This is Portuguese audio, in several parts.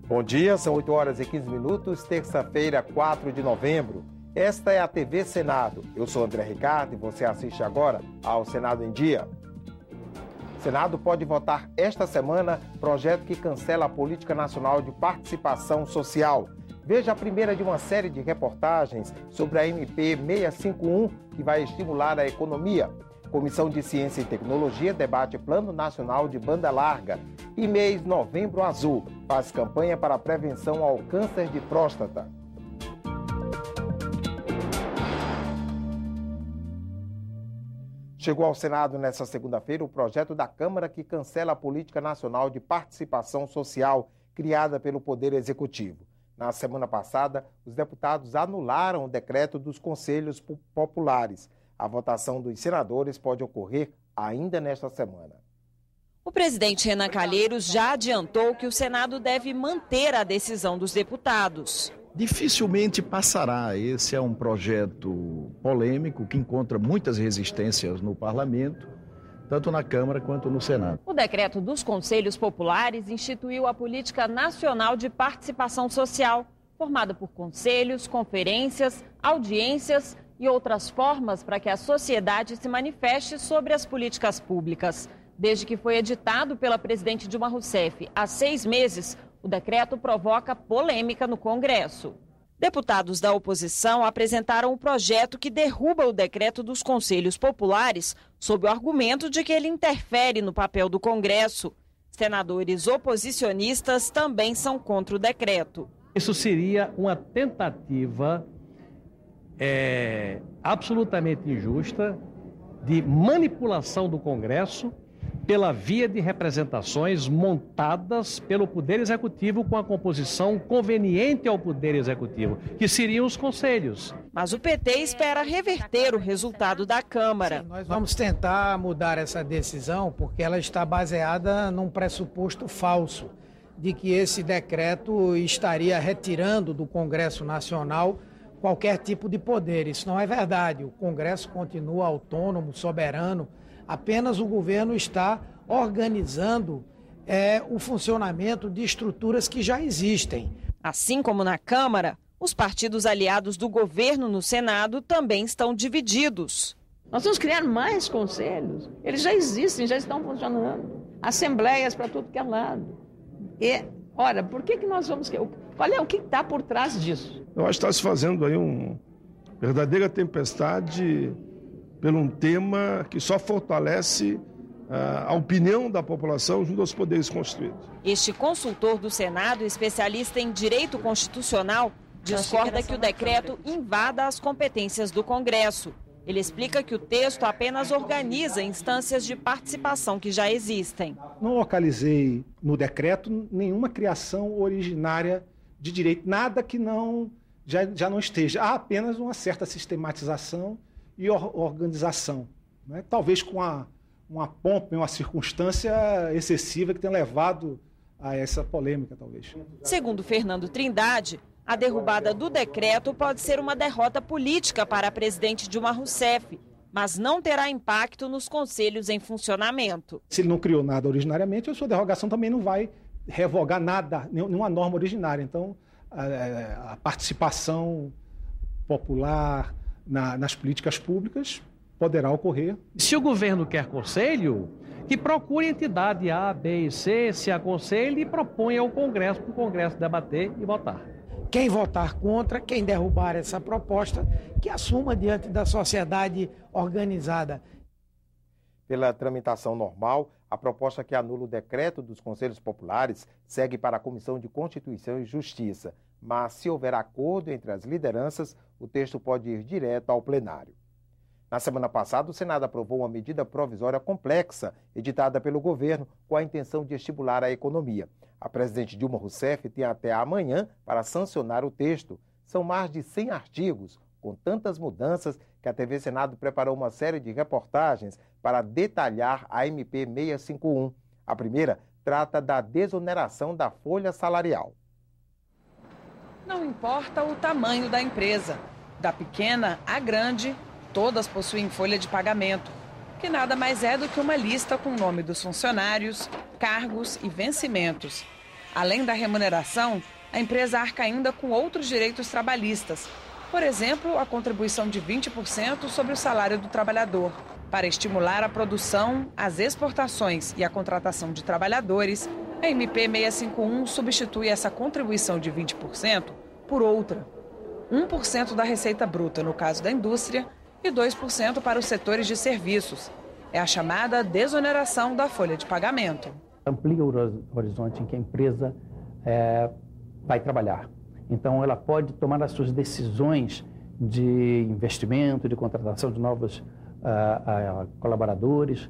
Bom dia, são 8 horas e 15 minutos, terça-feira, 4 de novembro. Esta é a TV Senado. Eu sou André Ricardo e você assiste agora ao Senado em Dia. O Senado pode votar esta semana projeto que cancela a Política Nacional de Participação Social. Veja a primeira de uma série de reportagens sobre a MP 651, que vai estimular a economia. Comissão de Ciência e Tecnologia debate Plano Nacional de Banda Larga. E mês Novembro Azul faz campanha para a prevenção ao câncer de próstata. Chegou ao Senado nesta segunda-feira o projeto da Câmara que cancela a Política Nacional de Participação Social criada pelo Poder Executivo. Na semana passada, os deputados anularam o decreto dos Conselhos Populares. A votação dos senadores pode ocorrer ainda nesta semana. O presidente Renan Calheiros já adiantou que o Senado deve manter a decisão dos deputados. Dificilmente passará. Esse é um projeto polêmico que encontra muitas resistências no parlamento, tanto na Câmara quanto no Senado. O decreto dos Conselhos Populares instituiu a Política Nacional de Participação Social, formada por conselhos, conferências, audiências e outras formas para que a sociedade se manifeste sobre as políticas públicas. Desde que foi editado pela presidente Dilma Rousseff há 6 meses, o decreto provoca polêmica no Congresso. Deputados da oposição apresentaram um projeto que derruba o decreto dos Conselhos Populares sob o argumento de que ele interfere no papel do Congresso. Senadores oposicionistas também são contra o decreto. Isso seria uma tentativa absolutamente injusta de manipulação do Congresso pela via de representações montadas pelo Poder Executivo com a composição conveniente ao Poder Executivo, que seriam os conselhos. Mas o PT espera reverter o resultado da Câmara. Sim, nós vamos tentar mudar essa decisão porque ela está baseada num pressuposto falso de que esse decreto estaria retirando do Congresso Nacional qualquer tipo de poder. Isso não é verdade. O Congresso continua autônomo, soberano. Apenas o governo está organizando o funcionamento de estruturas que já existem. Assim como na Câmara, os partidos aliados do governo no Senado também estão divididos. Nós vamos criar mais conselhos. Eles já existem, já estão funcionando. Assembleias para tudo que é lado. E, ora, por que nós vamos... Qual é o que está por trás disso? Eu acho que está se fazendo aí uma verdadeira tempestade por um tema que só fortalece a opinião da população junto aos poderes constituídos. Este consultor do Senado, especialista em direito constitucional, discorda que o decreto invada as competências do Congresso. Ele explica que o texto apenas organiza instâncias de participação que já existem. Não localizei no decreto nenhuma criação originária de direito, nada que já não esteja. Há apenas uma certa sistematização e organização, né? Talvez com uma pompa, uma circunstância excessiva que tenha levado a essa polêmica, talvez. Segundo Fernando Trindade, a derrubada do decreto pode ser uma derrota política para a presidente Dilma Rousseff, mas não terá impacto nos conselhos em funcionamento. Se ele não criou nada originariamente, a sua derrogação também não vai revogar nada, nenhuma norma originária. Então, a participação popular nas políticas públicas poderá ocorrer. Se o governo quer conselho, que procure entidade A, B e C, se aconselhe e proponha ao Congresso, para o Congresso debater e votar. Quem votar contra, quem derrubar essa proposta, que assuma diante da sociedade organizada. Pela tramitação normal, a proposta que anula o decreto dos Conselhos Populares segue para a Comissão de Constituição e Justiça. Mas, se houver acordo entre as lideranças, o texto pode ir direto ao plenário. Na semana passada, o Senado aprovou uma medida provisória complexa, editada pelo governo, com a intenção de estimular a economia. A presidente Dilma Rousseff tem até amanhã para sancionar o texto. São mais de 100 artigos, com tantas mudanças que a TV Senado preparou uma série de reportagens para detalhar a MP 651. A primeira trata da desoneração da folha salarial. Não importa o tamanho da empresa, da pequena à grande, todas possuem folha de pagamento, que nada mais é do que uma lista com o nome dos funcionários, cargos e vencimentos. Além da remuneração, a empresa arca ainda com outros direitos trabalhistas. Por exemplo, a contribuição de 20% sobre o salário do trabalhador. Para estimular a produção, as exportações e a contratação de trabalhadores, a MP 651 substitui essa contribuição de 20% por outra. 1% da receita bruta no caso da indústria e 2% para os setores de serviços. É a chamada desoneração da folha de pagamento. Amplia o horizonte em que a empresa vai trabalhar. Então, ela pode tomar as suas decisões de investimento, de contratação de novos colaboradores,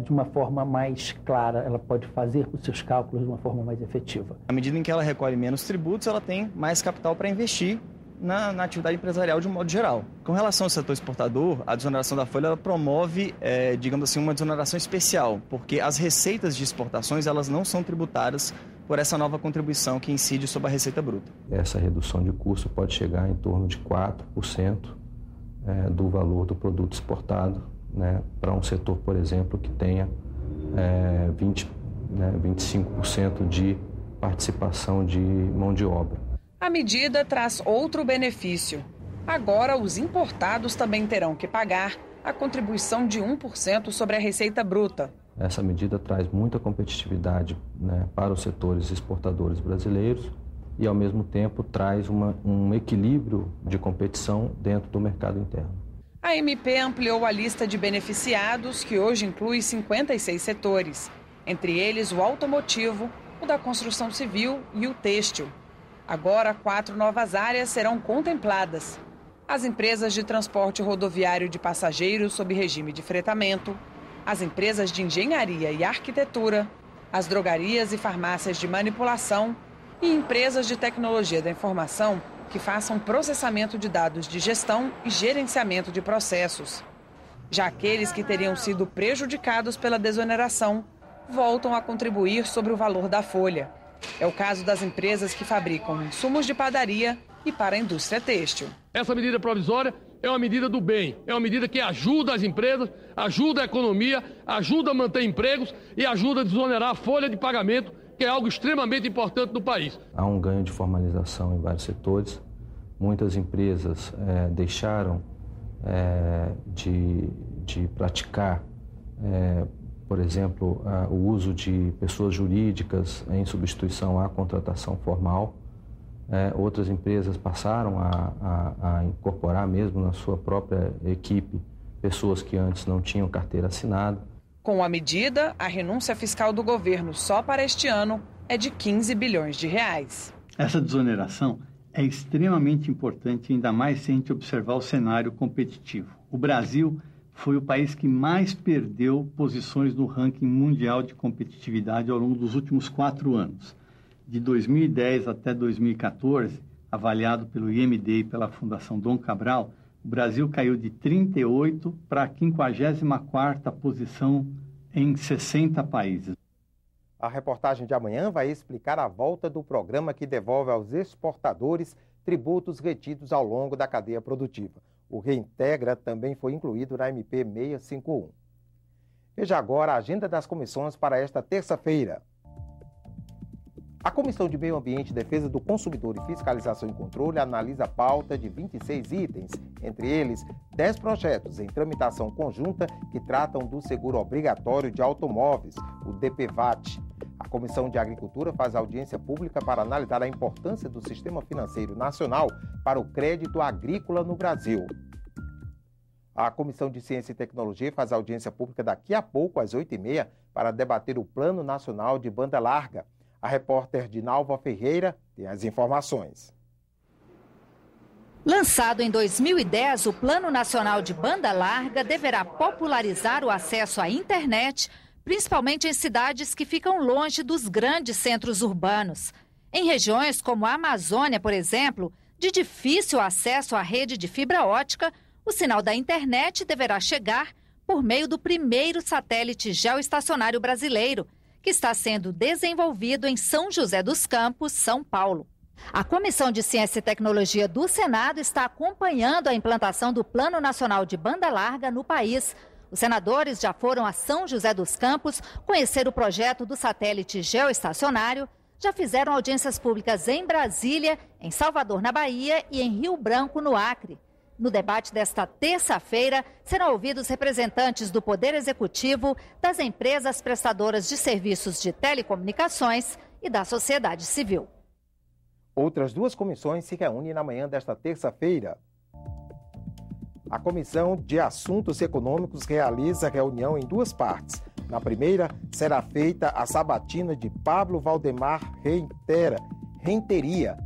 de uma forma mais clara. Ela pode fazer os seus cálculos de uma forma mais efetiva. À medida em que ela recolhe menos tributos, ela tem mais capital para investir na atividade empresarial de um modo geral. Com relação ao setor exportador, a desoneração da folha ela promove, digamos assim, uma desoneração especial, porque as receitas de exportações elas não são tributadas por essa nova contribuição que incide sobre a receita bruta. Essa redução de custo pode chegar em torno de 4% do valor do produto exportado, né, para um setor, por exemplo, que tenha 25% de participação de mão de obra. A medida traz outro benefício. Agora, os importados também terão que pagar a contribuição de 1% sobre a receita bruta. Essa medida traz muita competitividade, né, para os setores exportadores brasileiros e, ao mesmo tempo, traz um equilíbrio de competição dentro do mercado interno. A MP ampliou a lista de beneficiados, que hoje inclui 56 setores, entre eles o automotivo, o da construção civil e o têxtil. Agora, 4 novas áreas serão contempladas. As empresas de transporte rodoviário de passageiros sob regime de fretamento, as empresas de engenharia e arquitetura, as drogarias e farmácias de manipulação e empresas de tecnologia da informação que façam processamento de dados de gestão e gerenciamento de processos. Já aqueles que teriam sido prejudicados pela desoneração voltam a contribuir sobre o valor da folha. É o caso das empresas que fabricam insumos de padaria e para a indústria têxtil. Essa medida provisória é uma medida do bem, é uma medida que ajuda as empresas, ajuda a economia, ajuda a manter empregos e ajuda a desonerar a folha de pagamento, que é algo extremamente importante no país. Há um ganho de formalização em vários setores. Muitas empresas deixaram de praticar, por exemplo, o uso de pessoas jurídicas em substituição à contratação formal. Outras empresas passaram a incorporar mesmo na sua própria equipe pessoas que antes não tinham carteira assinada. Com a medida, a renúncia fiscal do governo só para este ano é de 15 bilhões de reais. Essa desoneração é extremamente importante, ainda mais se a gente observar o cenário competitivo. O Brasil foi o país que mais perdeu posições no ranking mundial de competitividade ao longo dos últimos 4 anos. De 2010 até 2014, avaliado pelo IMD e pela Fundação Dom Cabral, o Brasil caiu de 38 para a 54ª posição em 60 países. A reportagem de amanhã vai explicar a volta do programa que devolve aos exportadores tributos retidos ao longo da cadeia produtiva. O Reintegra também foi incluído na MP 651. Veja agora a agenda das comissões para esta terça-feira. A Comissão de Meio Ambiente, Defesa do Consumidor e Fiscalização e Controle analisa a pauta de 26 itens, entre eles 10 projetos em tramitação conjunta que tratam do seguro obrigatório de automóveis, o DPVAT. A Comissão de Agricultura faz audiência pública para analisar a importância do sistema financeiro nacional para o crédito agrícola no Brasil. A Comissão de Ciência e Tecnologia faz audiência pública daqui a pouco, às 8h30, para debater o Plano Nacional de Banda Larga. A repórter Dinalva Ferreira tem as informações. Lançado em 2010, o Plano Nacional de Banda Larga deverá popularizar o acesso à internet, principalmente em cidades que ficam longe dos grandes centros urbanos. Em regiões como a Amazônia, por exemplo, de difícil acesso à rede de fibra ótica, o sinal da internet deverá chegar por meio do primeiro satélite geoestacionário brasileiro, que está sendo desenvolvido em São José dos Campos, São Paulo. A Comissão de Ciência e Tecnologia do Senado está acompanhando a implantação do Plano Nacional de Banda Larga no país. Os senadores já foram a São José dos Campos conhecer o projeto do satélite geoestacionário. já fizeram audiências públicas em Brasília, em Salvador, na Bahia e em Rio Branco, no Acre. No debate desta terça-feira, serão ouvidos representantes do Poder Executivo, das empresas prestadoras de serviços de telecomunicações e da sociedade civil. Outras duas comissões se reúnem na manhã desta terça-feira. A Comissão de Assuntos Econômicos realiza reunião em duas partes. Na primeira, será feita a sabatina de Pablo Valdemar Renteria.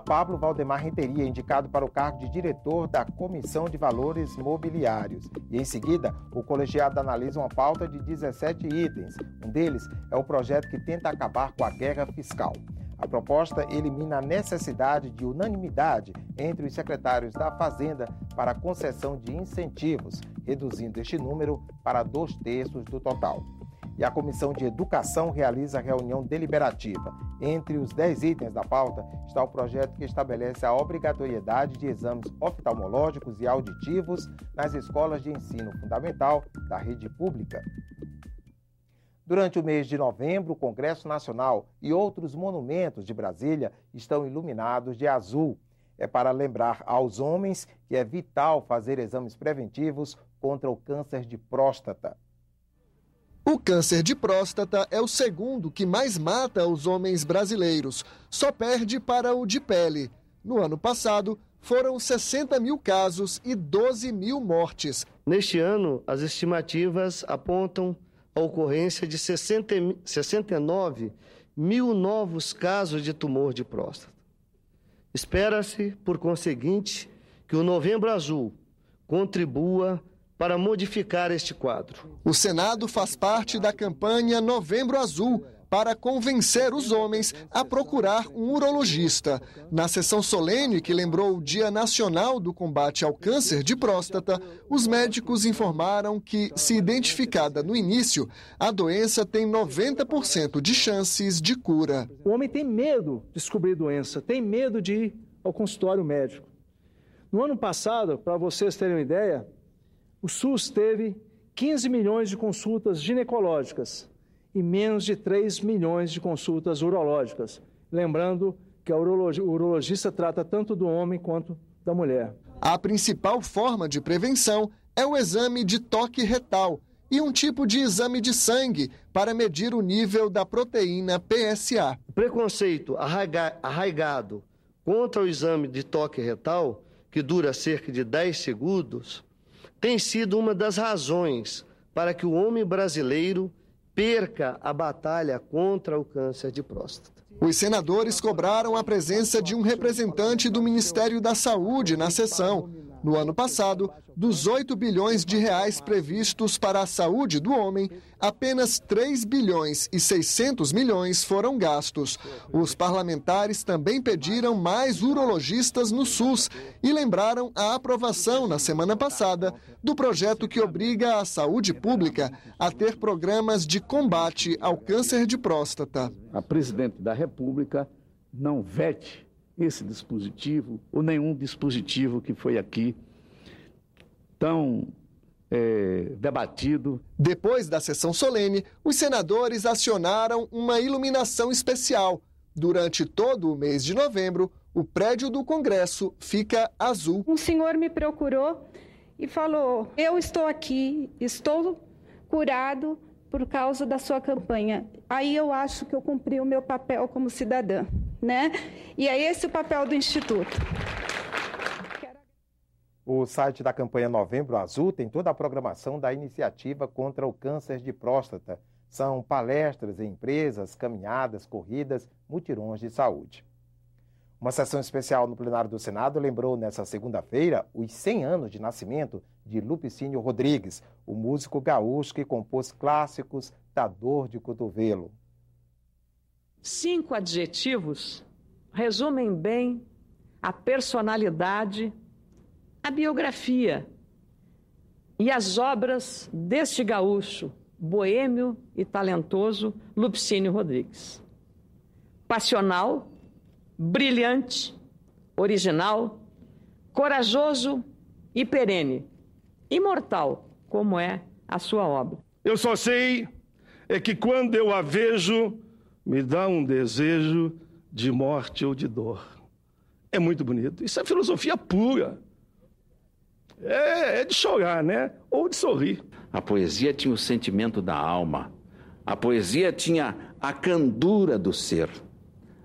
Pablo Valdemar Renteria, indicado para o cargo de diretor da Comissão de Valores Mobiliários. E, em seguida, o colegiado analisa uma pauta de 17 itens. Um deles é o projeto que tenta acabar com a guerra fiscal. A proposta elimina a necessidade de unanimidade entre os secretários da Fazenda para a concessão de incentivos, reduzindo este número para 2/3 do total. E a Comissão de Educação realiza a reunião deliberativa. Entre os 10 itens da pauta está o projeto que estabelece a obrigatoriedade de exames oftalmológicos e auditivos nas escolas de ensino fundamental da rede pública. Durante o mês de novembro, o Congresso Nacional e outros monumentos de Brasília estão iluminados de azul. É para lembrar aos homens que é vital fazer exames preventivos contra o câncer de próstata. O câncer de próstata é o segundo que mais mata os homens brasileiros. Só perde para o de pele. No ano passado, foram 60 mil casos e 12 mil mortes. Neste ano, as estimativas apontam a ocorrência de 69 mil novos casos de tumor de próstata. Espera-se, por conseguinte, que o Novembro Azul contribua para modificar este quadro. O Senado faz parte da campanha Novembro Azul para convencer os homens a procurar um urologista. Na sessão solene que lembrou o Dia Nacional do Combate ao Câncer de Próstata, os médicos informaram que, se identificada no início, a doença tem 90% de chances de cura. O homem tem medo de descobrir doença, tem medo de ir ao consultório médico. No ano passado, para vocês terem uma ideia, o SUS teve 15 milhões de consultas ginecológicas e menos de 3 milhões de consultas urológicas. Lembrando que o urologista trata tanto do homem quanto da mulher. A principal forma de prevenção é o exame de toque retal e um tipo de exame de sangue para medir o nível da proteína PSA. O preconceito arraigado contra o exame de toque retal, que dura cerca de 10 segundos, tem sido uma das razões para que o homem brasileiro perca a batalha contra o câncer de próstata. Os senadores cobraram a presença de um representante do Ministério da Saúde na sessão. No ano passado, dos 8 bilhões de reais previstos para a saúde do homem, apenas 3 bilhões e 600 milhões foram gastos. Os parlamentares também pediram mais urologistas no SUS e lembraram a aprovação na semana passada do projeto que obriga a saúde pública a ter programas de combate ao câncer de próstata. A presidente da República não vete esse dispositivo ou nenhum dispositivo que foi aqui tão debatido. Depois da sessão solene, os senadores acionaram uma iluminação especial. Durante todo o mês de novembro, o prédio do Congresso fica azul. Um senhor me procurou e falou: eu estou aqui, estou curado por causa da sua campanha. Aí eu acho que eu cumpri o meu papel como cidadã, né? E é esse o papel do Instituto. O site da campanha Novembro Azul tem toda a programação da iniciativa contra o câncer de próstata. São palestras em empresas, caminhadas, corridas, mutirões de saúde. Uma sessão especial no plenário do Senado lembrou nesta segunda-feira os 100 anos de nascimento de Lupicínio Rodrigues, o músico gaúcho que compôs clássicos da dor de cotovelo. 5 adjetivos resumem bem a personalidade, a biografia e as obras deste gaúcho, boêmio e talentoso Lupicínio Rodrigues. Passional, brilhante, original, corajoso e perene, imortal, como é a sua obra. Eu só sei que quando eu a vejo, me dá um desejo de morte ou de dor. É muito bonito. Isso é filosofia pura. É de chorar, né? Ou de sorrir. A poesia tinha o sentimento da alma. A poesia tinha a candura do ser.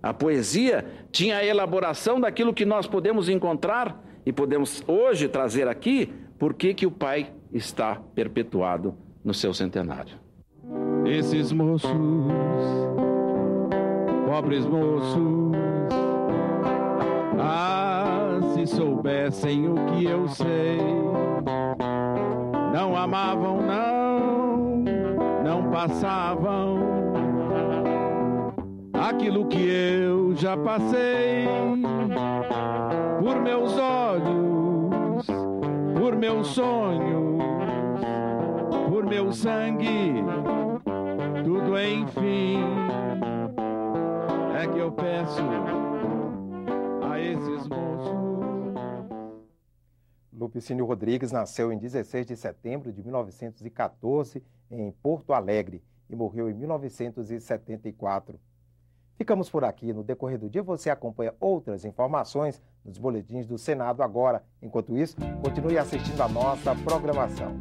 A poesia tinha a elaboração daquilo que nós podemos encontrar e podemos hoje trazer aqui, porque que o pai está perpetuado no seu centenário. Esses moços, pobres moços, se soubessem o que eu sei, não amavam, não passavam aquilo que eu já passei, por meus olhos, por meus sonhos, por meu sangue, tudo enfim é que eu peço a esses moços. Lupicínio Rodrigues nasceu em 16 de setembro de 1914 em Porto Alegre e morreu em 1974. Ficamos por aqui. No decorrer do dia você acompanha outras informações nos boletins do Senado agora. Enquanto isso, continue assistindo a nossa programação.